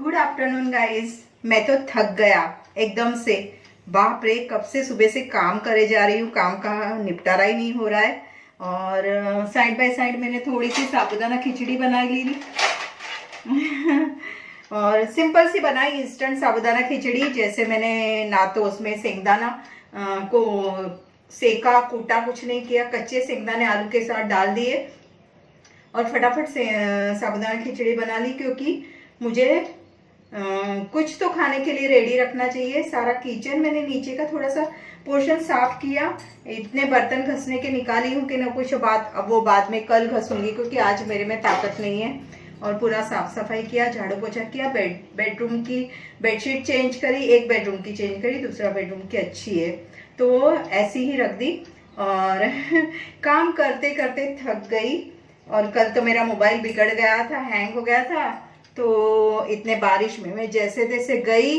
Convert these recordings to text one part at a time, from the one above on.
Good afternoon guys. मैं तो थक गया एकदम से। बाप रे, कब से सुबह से काम करे जा रही हूँ, काम का निपटारा ही नहीं हो रहा है। और साइड बाय साइड मैंने थोड़ी सी साबूदाना खिचड़ी बना ली थी। और सिंपल सी बनाई, इंस्टेंट साबूदाना खिचड़ी। जैसे मैंने ना तो उसमें सेंगदाना को सेका कूटा, कुछ नहीं किया, कच्चे सेंगदाने आलू के साथ डाल दिए और फटाफट से साबूदाना खिचड़ी बना ली। क्योंकि मुझे कुछ तो खाने के लिए रेडी रखना चाहिए। सारा किचन मैंने नीचे का थोड़ा सा पोर्शन साफ किया। इतने बर्तन घसने के निकाली हूँ कि ना कुछ बात, अब वो बाद में कल घसूंगी क्योंकि आज मेरे में ताकत नहीं है। और पूरा साफ सफाई किया, झाड़ू पोछा किया, बेडरूम की बेडशीट चेंज करी, एक बेडरूम की चेंज करी, दूसरा बेडरूम की अच्छी है तो ऐसी ही रख दी। और काम करते करते थक गई। और कल तो मेरा मोबाइल बिगड़ गया था, हैंग हो गया था। तो इतने बारिश में मैं जैसे तैसे गई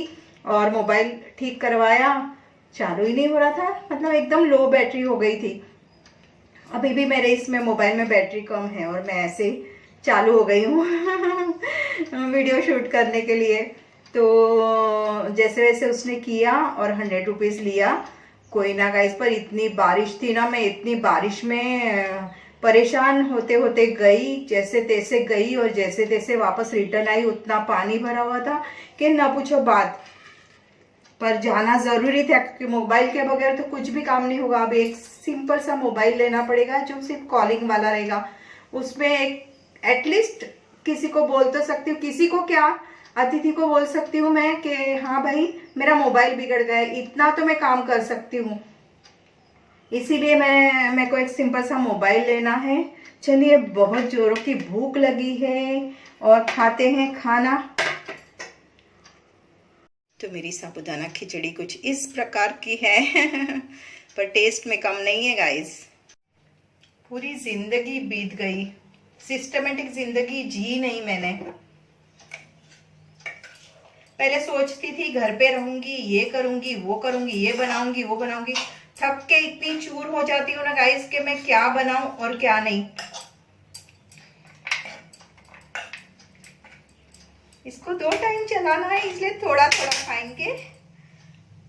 और मोबाइल ठीक करवाया, चालू ही नहीं हो रहा था। मतलब एकदम लो बैटरी हो गई थी। अभी भी मेरे इसमें मोबाइल में बैटरी कम है और मैं ऐसे चालू हो गई हूँ वीडियो शूट करने के लिए। तो जैसे वैसे उसने किया और 100 रुपीज़ लिया। कोई ना गाइस, पर इतनी बारिश थी ना, मैं इतनी बारिश में परेशान होते होते गई, जैसे तैसे गई और जैसे तैसे वापस रिटर्न आई। उतना पानी भरा हुआ था कि ना पूछो बात। पर जाना जरूरी था क्योंकि मोबाइल के बगैर तो कुछ भी काम नहीं होगा। अब एक सिंपल सा मोबाइल लेना पड़ेगा जो सिर्फ कॉलिंग वाला रहेगा। उसमें एक एटलीस्ट किसी को बोल तो सकती हूँ, किसी को क्या, अतिथि को बोल सकती हूँ मैं कि हाँ भाई मेरा मोबाइल बिगड़ गया है, इतना तो मैं काम कर सकती हूँ। इसीलिए मेरे को एक सिंपल सा मोबाइल लेना है। चलिए, बहुत जोरों की भूख लगी है और खाते हैं खाना। तो मेरी साबूदाना खिचड़ी कुछ इस प्रकार की है पर टेस्ट में कम नहीं है गाइस। पूरी जिंदगी बीत गई, सिस्टमेटिक जिंदगी जी नहीं मैंने। पहले सोचती थी घर पे रहूंगी, ये करूंगी, वो करूंगी, ये बनाऊंगी, वो बनाऊंगी। थक के इतनी चूर हो जाती हूँ ना गाइस कि मैं क्या बनाऊं और क्या नहीं। इसको 2 टाइम चलाना है, इसलिए थोड़ा थोड़ा खाएंगे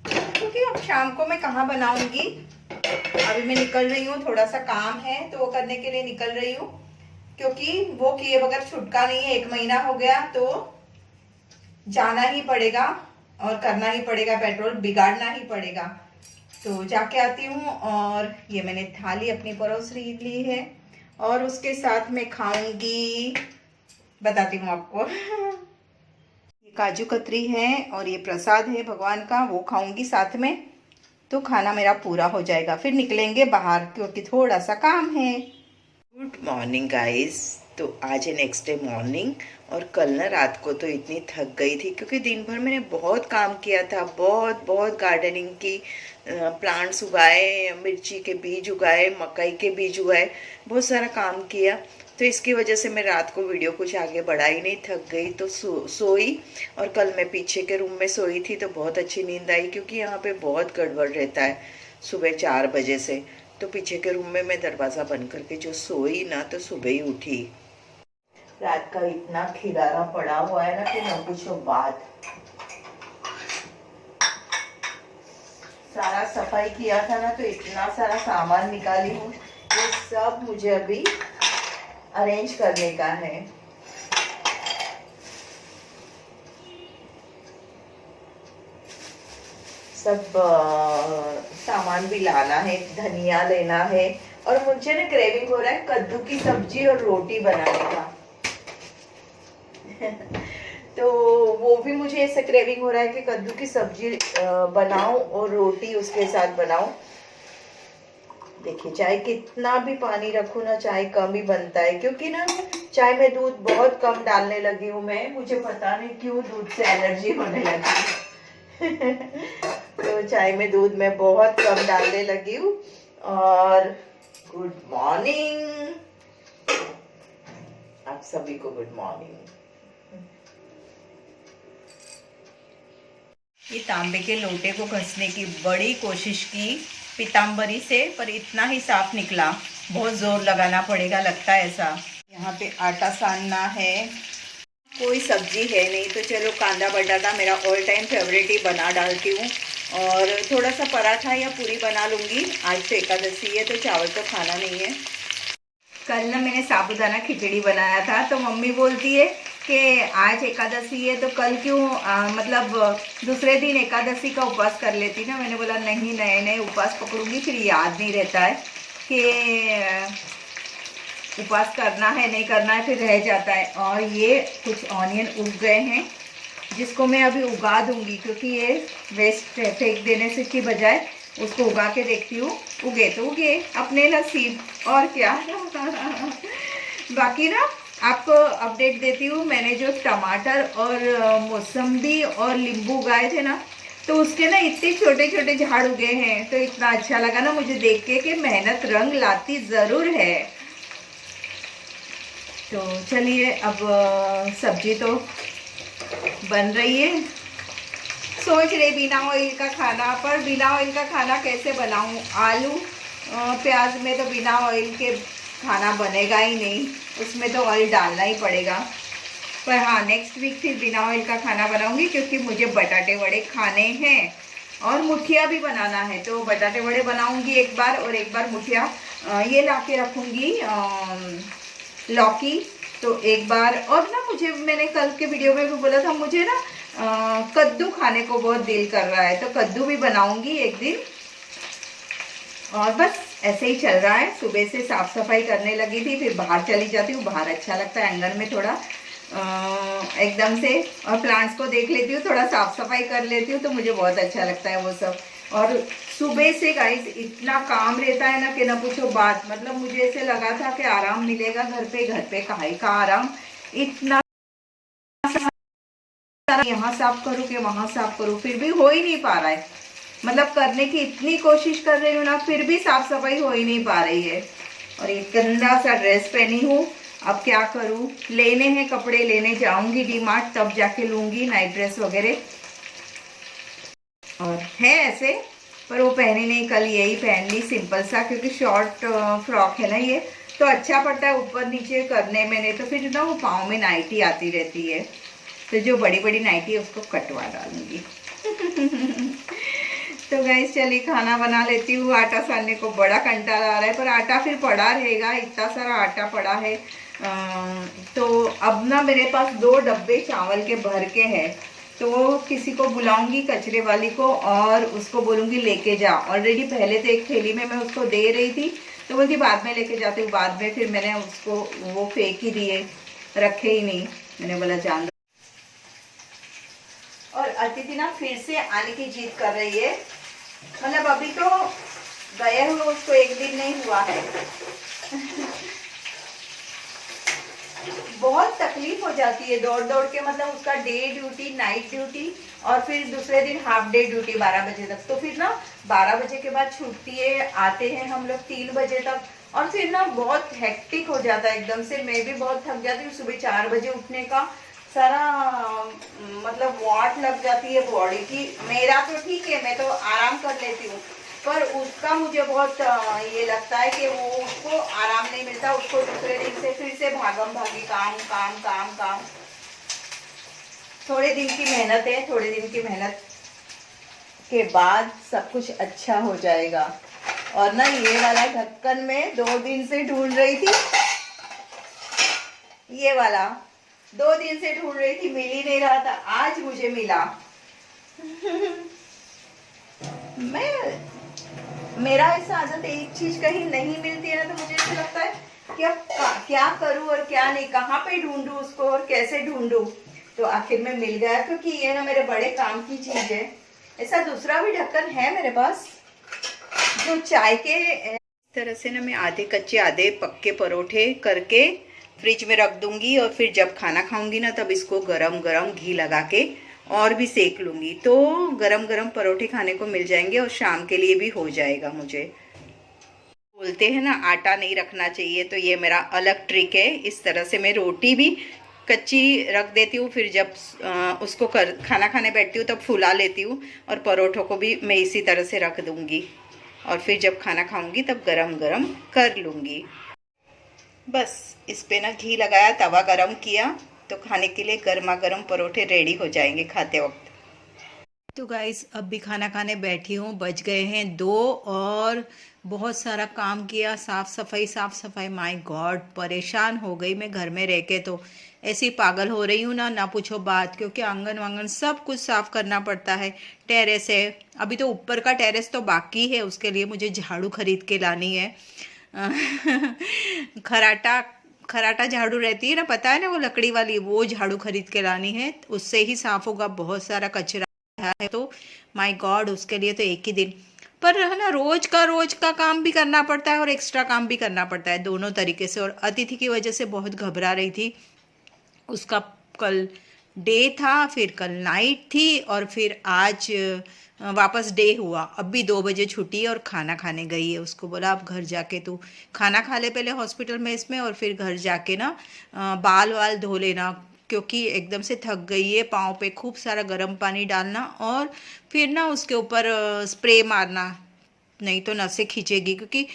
क्योंकि अब शाम को मैं कहाँ बनाऊंगी। अभी मैं निकल रही हूँ, थोड़ा सा काम है तो वो करने के लिए निकल रही हूँ। क्योंकि वो किए बगैर छुटका नहीं है, 1 महीना हो गया तो जाना ही पड़ेगा और करना ही पड़ेगा, पेट्रोल बिगाड़ना ही पड़ेगा। तो जाके आती हूँ। और ये मैंने थाली अपनी परोस ली है और उसके साथ में खाऊंगी, बताती हूँ आपको ये काजू कतरी है और ये प्रसाद है भगवान का, वो खाऊंगी साथ में। तो खाना मेरा पूरा हो जाएगा, फिर निकलेंगे बाहर क्योंकि थोड़ा सा काम है। Good morning guys. तो आज है नेक्स्ट डे मॉर्निंग। और कल ना रात को तो इतनी थक गई थी क्योंकि दिन भर मैंने बहुत काम किया था, बहुत बहुत गार्डनिंग की, प्लांट्स उगाए, मिर्ची के बीज उगाए, मकई के बीज उगाए, बहुत सारा काम किया। तो इसकी वजह से मैं रात को वीडियो कुछ आगे बढ़ाई नहीं, थक गई तो सोई। और कल मैं पीछे के रूम में सोई थी तो बहुत अच्छी नींद आई क्योंकि यहाँ पे बहुत गड़बड़ रहता है सुबह 4 बजे से। तो पीछे के रूम में मैं दरवाज़ा बंद करके जो सोई ना तो सुबह ही उठी। रात का इतना खिलारा पड़ा हुआ है ना कि न पूछो बात। सारा सफाई किया था ना तो इतना सारा सामान निकाली हूँ, ये सब मुझे अभी अरेंज करने का है। सब सामान भी लाना है, धनिया लेना है। और मुझे ना क्रेविंग हो रहा है कद्दू की सब्जी और रोटी बनाने का तो वो भी मुझे ऐसा क्रेविंग हो रहा है कि कद्दू की सब्जी बनाऊं और रोटी उसके साथ बनाऊं। देखिए, चाय कितना भी पानी रखूं ना, चाय कम ही बनता है क्योंकि ना चाय में दूध बहुत कम डालने लगी हूँ मैं। मुझे पता नहीं क्यों दूध से एलर्जी होने लगी तो चाय में दूध मैं बहुत कम डालने लगी हूँ। और गुड मॉर्निंग आप सभी को, गुड मॉर्निंग। ये तांबे के लोटे को घसने की बड़ी कोशिश की पीताम्बरी से, पर इतना ही साफ निकला। बहुत जोर लगाना पड़ेगा लगता है ऐसा। यहाँ पे आटा सानना है। कोई सब्जी है नहीं तो चलो कांदा बटाटा मेरा ऑल टाइम फेवरेट ही बना डालती हूँ। और थोड़ा सा पराठा या पूरी बना लूँगी। आज तो एकादशी है तो चावल तो खाना नहीं है। कल ना मैंने साबूदाना खिचड़ी बनाया था तो मम्मी बोलती है कि आज एकादशी है तो कल क्यों मतलब दूसरे दिन एकादशी का उपवास कर लेती ना। मैंने बोला नहीं, नए नए उपवास पकड़ूंगी फिर याद नहीं रहता है कि उपवास करना है नहीं करना है, फिर रह जाता है। और ये कुछ ऑनियन उग गए हैं जिसको मैं अभी उगा दूंगी क्योंकि ये वेस्ट है, फेंक देने से की बजाय उसको उगा के देखती हूँ। उगे तो उगे, अपने नसीब और क्या। बाकी ना आपको अपडेट देती हूँ। मैंने जो टमाटर और मौसम्बी और नींबू उगाए थे ना तो उसके ना इतने छोटे छोटे झाड़ उगे हैं तो इतना अच्छा लगा ना मुझे देख के कि मेहनत रंग लाती ज़रूर है। तो चलिए अब सब्जी तो बन रही है। सोच रही बिना ऑयल का खाना, पर बिना ऑयल का खाना कैसे बनाऊं। आलू प्याज में तो बिना ऑयल के खाना बनेगा ही नहीं, उसमें तो ऑयल डालना ही पड़ेगा। पर हाँ, नेक्स्ट वीक फिर बिना ऑयल का खाना बनाऊंगी क्योंकि मुझे बटाटे वड़े खाने हैं और मुठिया भी बनाना है। तो बटाटे वड़े बनाऊंगी एक बार और एक बार मुठिया ये ला के रखूँगी लौकी। तो एक बार और ना मैंने कल के वीडियो में भी बोला था मुझे ना कद्दू खाने को बहुत दिल कर रहा है तो कद्दू भी बनाऊंगी एक दिन। और बस ऐसे ही चल रहा है। सुबह से साफ सफाई करने लगी थी, फिर बाहर चली जाती हूँ। बाहर अच्छा लगता है आंगन में थोड़ा एकदम से, और प्लांट्स को देख लेती हूँ, थोड़ा साफ सफाई कर लेती हूँ तो मुझे बहुत अच्छा लगता है वो सब। और सुबह से गाइस इतना काम रहता है ना कि ना पूछो बात। मतलब मुझे ऐसे लगा था कि आराम मिलेगा घर पे काहे का आराम। इतना यहाँ साफ करूँ कि वहाँ साफ करूँ, फिर भी हो ही नहीं पा रहा है। मतलब करने की इतनी कोशिश कर रही हूँ ना फिर भी साफ सफाई हो ही नहीं पा रही है। और एक गंदा सा ड्रेस पहनी हूँ, अब क्या करूँ। लेने हैं कपड़े, लेने जाऊंगी डीमार्ट तब जाके लूंगी नाइट ड्रेस वगैरह। और है ऐसे पर वो पहनी नहीं, कल यही पहन ली सिंपल सा क्योंकि शॉर्ट फ्रॉक है ना ये तो अच्छा पड़ता है ऊपर नीचे करने में। नहीं तो फिर ना वो पाँव में नाइटी आती रहती है तो जो बड़ी बड़ी नाइटी है उसको कटवा डालूंगी। तो गाइस चलिए खाना बना लेती हूँ। आटा सानने को बड़ा कंटाला आ रहा है पर आटा फिर पड़ा रहेगा, इतना सारा आटा पड़ा है। तो अब ना मेरे पास 2 डब्बे चावल के भर के हैं तो किसी को बुलाऊंगी कचरे वाली को और उसको बोलूँगी लेके जा। ऑलरेडी पहले तो एक थैली में मैं उसको दे रही थी तो बोलती बाद में लेके जाती हूँ। बाद में फिर मैंने उसको वो फेंक ही दिए, रखे ही नहीं। मैंने बोला जान। और अतिथि ना फिर से आने की जिद कर रही है। मतलब अभी तो गए हुए उसको एक दिन नहीं हुआ है। बहुत तकलीफ हो जाती है दौड़ दौड़ के। मतलब उसका डे ड्यूटी, नाइट ड्यूटी और फिर दूसरे दिन हाफ डे ड्यूटी 12 बजे तक। तो फिर ना 12 बजे के बाद छुट्टी है, आते हैं हम लोग 3 बजे तक और फिर ना बहुत हेक्टिक हो जाता है एकदम से। मैं भी बहुत थक जाती हूँ। सुबह 4 बजे उठने का सारा मतलब वाट लग जाती है बॉडी की। मेरा तो ठीक है, मैं तो आराम कर लेती हूँ पर उसका मुझे बहुत ये लगता है कि वो उसको आराम नहीं मिलता। उसको दूसरे दिन से फिर से भागम भागी काम काम काम काम। थोड़े दिन की मेहनत है, थोड़े दिन की मेहनत के बाद सब कुछ अच्छा हो जाएगा। और ना ये वाला ढक्कन में 2 दिन से ढूंढ रही थी, ये वाला 2 दिन से ढूंढ रही थी, मिल ही नहीं रहा था। आज मुझे मिला। मेरा ऐसा आदत है, एक चीज कहीं नहीं मिलती है ना तो मुझे ऐसा लगता है कि अब क्या करूं और क्या नहीं, कहाँ पे ढूंढूं उसको और कैसे ढूंढूं। तो आखिर में मिल गया क्योंकि ये ना मेरे बड़े काम की चीज है। ऐसा दूसरा भी ढक्कन है मेरे पास जो चाय के इस तरह से ना मैं आधे कच्चे आधे पक्के परोठे करके फ्रिज में रख दूंगी और फिर जब खाना खाऊंगी ना तब इसको गरम गरम घी लगा के और भी सेक लूंगी तो गरम गरम परोठे खाने को मिल जाएंगे और शाम के लिए भी हो जाएगा। मुझे बोलते हैं ना आटा नहीं रखना चाहिए तो ये मेरा अलग ट्रिक है। इस तरह से मैं रोटी भी कच्ची रख देती हूँ, फिर जब उसको खाना खाने बैठती हूँ तब फुला लेती हूँ और परोठों को भी मैं इसी तरह से रख दूँगी और फिर जब खाना खाऊंगी तब गरम गरम कर लूँगी। बस इस पे ना घी लगाया, तवा गरम किया तो खाने के लिए गर्मा गर्म परोठे रेडी हो जाएंगे खाते वक्त। तो गाइस अब भी खाना खाने बैठी हूँ, बज गए हैं 2 और बहुत सारा काम किया, साफ सफाई। माय गॉड परेशान हो गई मैं घर में रह के, तो ऐसी पागल हो रही हूँ ना पूछो बात, क्योंकि आंगन वांगन सब कुछ साफ करना पड़ता है। टेरेस है, अभी तो ऊपर का टेरेस तो बाकी है, उसके लिए मुझे झाड़ू खरीद के लानी है। खराटा झाड़ू रहती है ना, पता है ना, वो लकड़ी वाली, वो झाड़ू खरीद के लानी है, उससे ही साफ होगा। बहुत सारा कचरा है तो माय गॉड, उसके लिए तो एक ही दिन, पर है ना रोज का काम भी करना पड़ता है और एक्स्ट्रा काम भी करना पड़ता है, दोनों तरीके से। और अतिथि की वजह से बहुत घबरा रही थी, उसका कल डे था, फिर कल नाइट थी, और फिर आज वापस डे हुआ। अब भी 2 बजे छुट्टी और खाना खाने गई है। उसको बोला अब घर जाके तू खाना खा ले पहले हॉस्पिटल में इसमें, और फिर घर जाके ना बाल वाल धो लेना, क्योंकि एकदम से थक गई है। पाँव पे खूब सारा गर्म पानी डालना और फिर ना उसके ऊपर स्प्रे मारना, नहीं तो नसें खींचेगी। क्योंकि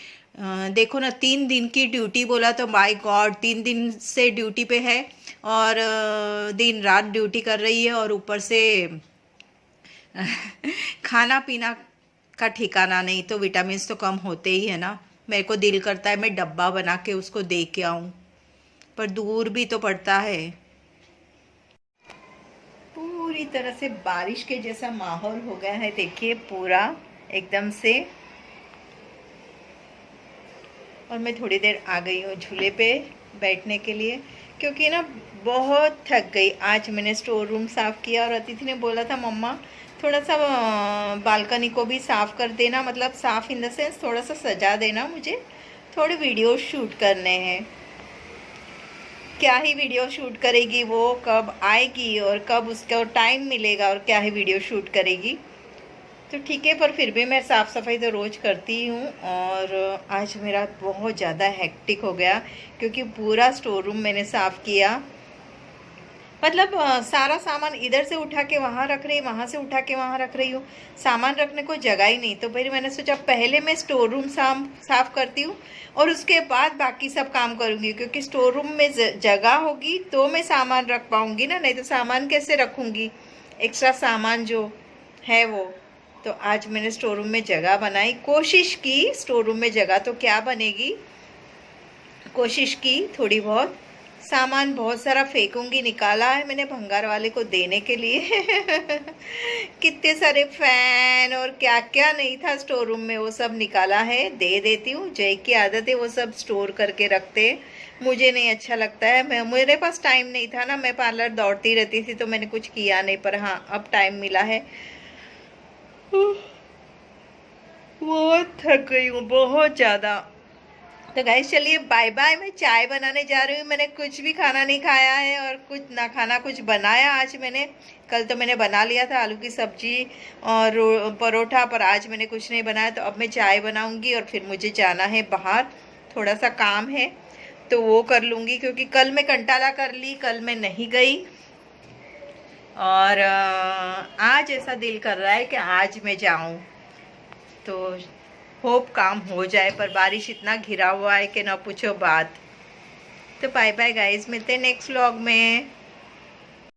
देखो ना 3 दिन की ड्यूटी बोला तो माय गॉड 3 दिन से ड्यूटी पे है, और दिन रात ड्यूटी कर रही है, और ऊपर से खाना पीना का ठिकाना नहीं, तो विटामिन तो कम होते ही है ना। मेरे को दिल करता है मैं डब्बा बना के उसको दे के आऊँ, पर दूर भी तो पड़ता है। पूरी तरह से बारिश के जैसा माहौल हो गया है, देखिए पूरा एकदम से। और मैं थोड़ी देर आ गई हूँ झूले पे बैठने के लिए, क्योंकि ना बहुत थक गई। आज मैंने स्टोर रूम साफ़ किया, और अतिथि ने बोला था मम्मा थोड़ा सा बालकनी को भी साफ़ कर देना, मतलब साफ़ इन द सेंस थोड़ा सा सजा देना, मुझे थोड़े वीडियो शूट करने हैं। क्या ही वीडियो शूट करेगी वो, कब आएगी और कब उसका टाइम मिलेगा, और क्या ही वीडियो शूट करेगी। तो ठीक है, पर फिर भी मैं साफ़ सफाई तो रोज़ करती हूँ। और आज मेरा बहुत ज़्यादा हेक्टिक हो गया, क्योंकि पूरा स्टोर रूम मैंने साफ़ किया। मतलब सारा सामान इधर से उठा के वहाँ रख रही, वहाँ से उठा के वहाँ रख रही हूँ, सामान रखने को जगह ही नहीं। तो फिर मैंने सोचा पहले मैं स्टोर रूम साफ़ करती हूँ, और उसके बाद बाकी सब काम करूँगी, क्योंकि स्टोर रूम में जगह होगी तो मैं सामान रख पाऊँगी ना, नहीं तो सामान कैसे रखूँगी, एक्स्ट्रा सामान जो है वो। तो आज मैंने स्टोर रूम में जगह बनाई, कोशिश की, स्टोर रूम में जगह तो क्या बनेगी, कोशिश की थोड़ी बहुत। सामान बहुत सारा फेंकूंगी, निकाला है मैंने भंगार वाले को देने के लिए। कितने सारे फैन और क्या क्या नहीं था स्टोर रूम में, वो सब निकाला है, दे देती हूँ। जय की आदत है वो सब स्टोर करके रखते, मुझे नहीं अच्छा लगता है। मेरे पास टाइम नहीं था ना, मैं पार्लर दौड़ती रहती थी, तो मैंने कुछ किया नहीं। पर हाँ अब टाइम मिला है। बहुत थक गई हूँ, बहुत ज़्यादा। तो गाइस चलिए बाय बाय, मैं चाय बनाने जा रही हूँ। मैंने कुछ भी खाना नहीं खाया है, और कुछ ना खाना कुछ बनाया आज मैंने। कल तो मैंने बना लिया था आलू की सब्जी और परोठा, पर आज मैंने कुछ नहीं बनाया। तो अब मैं चाय बनाऊँगी, और फिर मुझे जाना है बाहर, थोड़ा सा काम है तो वो कर लूँगी। क्योंकि कल मैं कंटाला कर ली, कल मैं नहीं गई, और आज ऐसा दिल कर रहा है कि आज मैं जाऊँ। तो होप काम हो जाए, पर बारिश इतना घिरा हुआ है कि ना पूछो बात। तो बाय बाय गाइस, मिलते हैं नेक्स्ट व्लॉग में।